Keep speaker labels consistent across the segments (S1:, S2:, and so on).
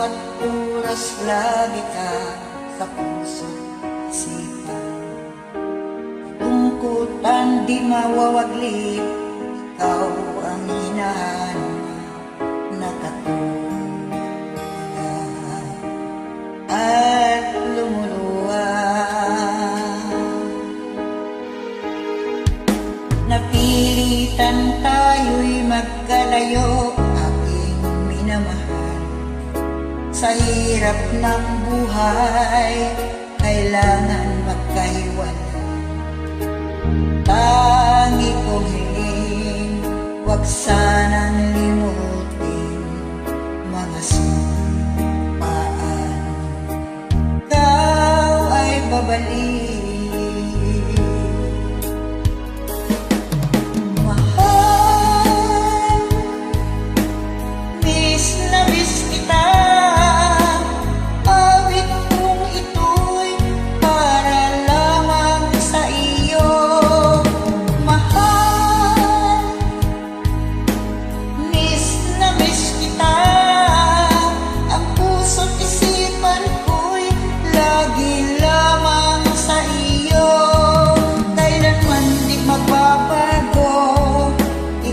S1: bawat oras lagi ka sa puso isipan. Tungkutan di mawawaglit, ikaw ang hinahanap na katulad at lumuluha. Napilitan tayo'y magkalayo, aking minamahal. Sa hirap ng buhay, kailangan magkahiwalay. Tangi kong hiling, huwag sanang limutin mga sumpaan. Ikaw ay babalik.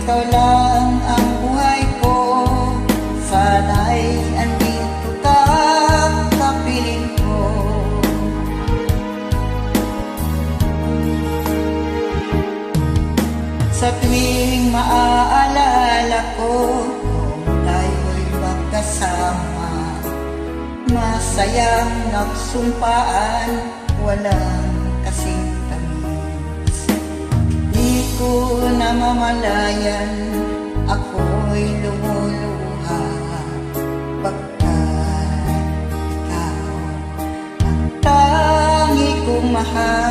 S1: Ikaw lang ang buhay ko, sana'y andito ka, kapiling ko. Sa tuwing maaalala ko, kung tayo'y magkasama, masayang nagsumpaan, walang kasing ko namamalayan, ako'y lumuluha pagkat ikaw ang tangi kong mahal.